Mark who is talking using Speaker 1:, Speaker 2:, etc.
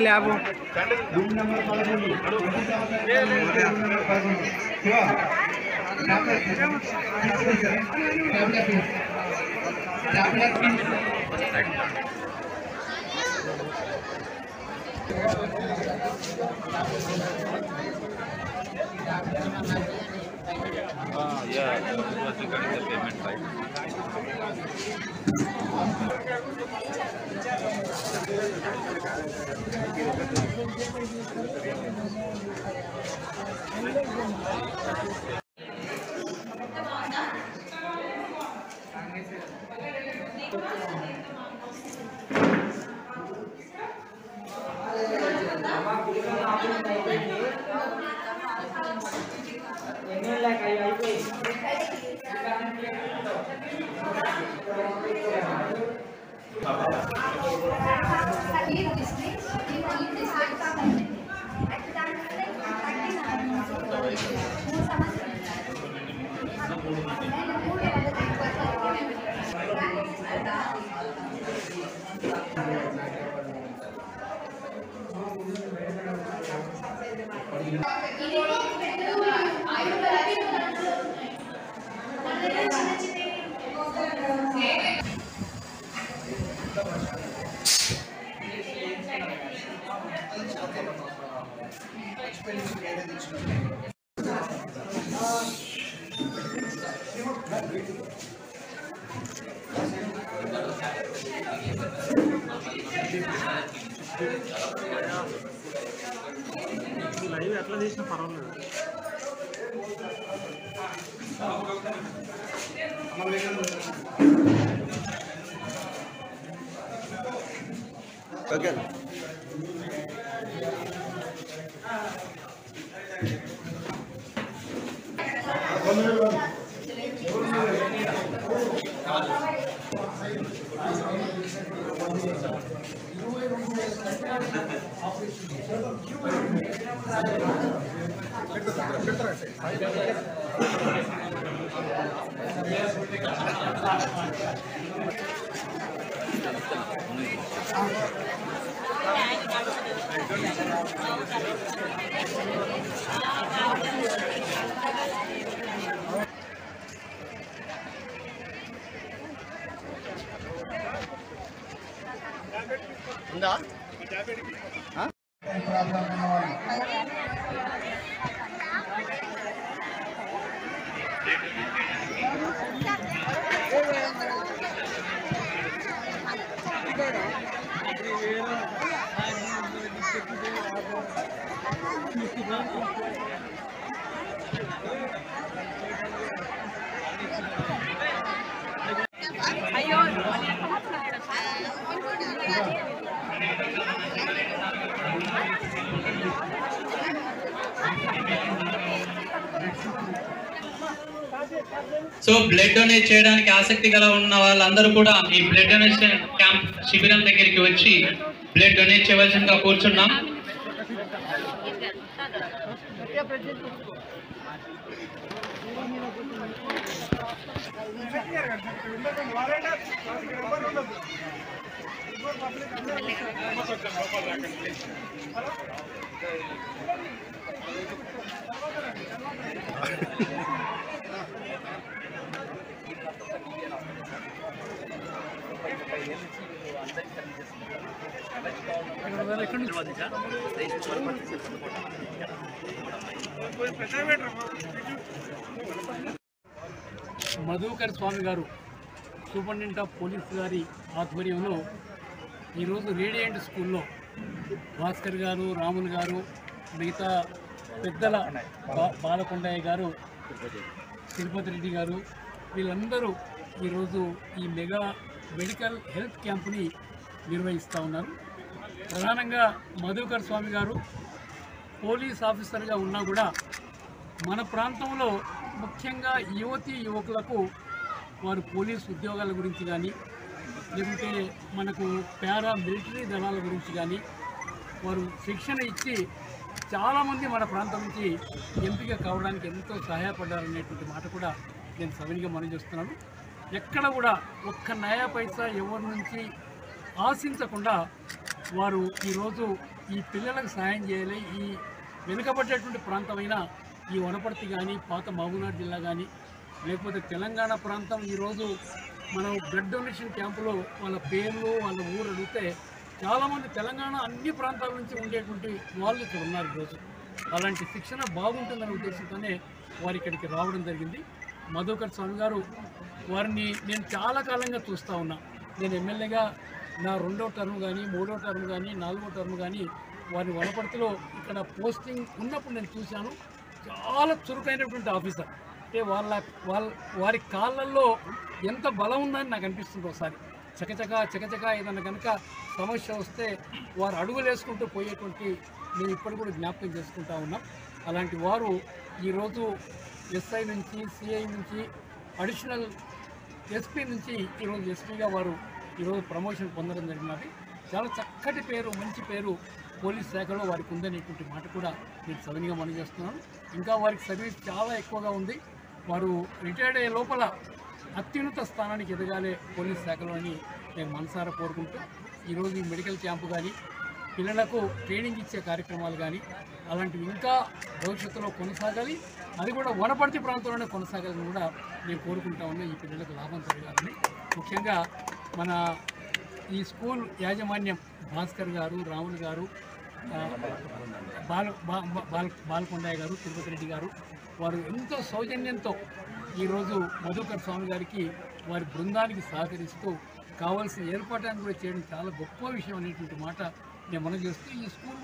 Speaker 1: Lab
Speaker 2: Yeah, that was regarding the payment, right?
Speaker 1: Live ఎట్లా చేసినా పర్వాలేదు.
Speaker 3: ఓకే ఉందా
Speaker 4: సో బ్లడ్ డొనేట్ చేయడానికి ఆసక్తి గల ఉన్న వాళ్ళందరూ కూడా ఈ బ్లడ్ డొనేషన్ క్యాంప్ శిబిరం దగ్గరికి వచ్చి బ్లడ్ డొనేట్ చేయవలసిందిగా కూర్చున్నాం.
Speaker 1: మధుకర్ స్వామి గారు సూపరింటెండెంట్ ఆఫ్ పోలీస్ గారి ఆధ్వర్యంలో ఈరోజు రేడియంట్ స్కూల్లో భాస్కర్ గారు, రాములు గారు, మిగతా పెద్దల బాలకొండయ్య గారు, తిరుపతి రెడ్డి గారు వీళ్ళందరూ ఈరోజు ఈ మెగా మెడికల్ హెల్త్ క్యాంపుని నిర్వహిస్తూ ఉన్నారు. ప్రధానంగా మధుకర్ స్వామి గారు పోలీస్ ఆఫీసర్గా ఉన్నా కూడా మన ప్రాంతంలో ముఖ్యంగా యువతీ యువకులకు వారు పోలీస్ ఉద్యోగాల గురించి కానీ లేకుంటే మనకు పారా మిలిటరీ దళాల గురించి కానీ వారు శిక్షణ ఇచ్చి చాలామంది మన ప్రాంతం నుంచి ఎంపిక కావడానికి ఎంతో సహాయపడ్డారనేటువంటి మాట కూడా నేను సవినిగా మనవి చేస్తున్నాను. ఎక్కడ కూడా ఒక్క నయా పైసా ఎవరి నుంచి ఆశించకుండా వారు ఈరోజు ఈ పిల్లలకు సహాయం చేయాలి. ఈ వెనుకబడ్డటువంటి ప్రాంతమైన ఈ వనపర్తి కానీ, పాత మహబూబ్నగర్ జిల్లా కానీ, లేకపోతే తెలంగాణ ప్రాంతం ఈరోజు మనం బ్లడ్ డొనేషన్ క్యాంపులో వాళ్ళ పేర్లు వాళ్ళ ఊరు అడిగితే చాలామంది తెలంగాణ అన్ని ప్రాంతాల నుంచి ఉండేటువంటి వాళ్ళు ఇక్కడ ఉన్నారు. ఈరోజు అలాంటి శిక్షణ బాగుంటుందనే ఉద్దేశంతోనే వారు ఇక్కడికి రావడం జరిగింది. మధుకర్ స్వామి గారు వారిని నేను చాలా కాలంగా చూస్తూ ఉన్నా. నేను ఎమ్మెల్యేగా నా 2వ టర్మ్ కానీ, 3వ టర్మ్ కానీ, 4వ టర్మ్ కానీ వారిని వనపర్తిలో ఇక్కడ పోస్టింగ్ ఉన్నప్పుడు నేను చూశాను. చాలా చురుకైనటువంటి ఆఫీసర్. అంటే వారి కాళ్ళల్లో ఎంత బలం ఉందని నాకు అనిపిస్తుంది. ఒకసారి చకచక ఏదన్నా కనుక సమస్య వస్తే వారు అడుగులు వేసుకుంటూ పోయేటువంటి మేము ఇప్పుడు కూడా జ్ఞాపకం చేసుకుంటా ఉన్నాం. అలాంటి వారు ఈరోజు ఎస్ఐ నుంచి, సిఐ నుంచి, అడిషనల్ ఎస్పీ నుంచి ఈరోజు ఎస్పీగా వారు ఈరోజు ప్రమోషన్ పొందడం జరిగినది. చాలా చక్కటి పేరు, మంచి పేరు పోలీస్ శాఖలో వారికి ఉందనేటువంటి మాట కూడా నేను సవినిగా మనవి చేస్తున్నాను. ఇంకా వారికి సర్వీస్ చాలా ఎక్కువగా ఉంది. వారు రిటైర్డ్ అయ్యే లోపల అత్యున్నత స్థానానికి ఎదగాలి పోలీస్ శాఖలో అని నేను మనసారా కోరుకుంటూ ఈరోజు ఈ మెడికల్ క్యాంపు కానీ, పిల్లలకు ట్రైనింగ్ ఇచ్చే కార్యక్రమాలు కానీ అలాంటివి ఇంకా భవిష్యత్తులో కొనసాగాలి. అది కూడా వనపర్తి ప్రాంతంలోనే కొనసాగాలని కూడా నేను కోరుకుంటా ఉన్నా. ఈ పిల్లలకు లాభం జరగాలని ముఖ్యంగా మన ఈ స్కూల్ యాజమాన్యం భాస్కర్ గారు, రాములు గారు, బాలకొండయ్య గారు, తిరుపతి రెడ్డి గారు వారు ఎంతో సౌజన్యంతో ఈరోజు మధుకర్ స్వామి గారికి వారి బృందానికి సహకరిస్తూ కావాల్సిన ఏర్పాట్లను కూడా చేయడం చాలా గొప్ప విషయం అనేటువంటి మాట నేను మనవి చేస్తూ ఈ స్కూల్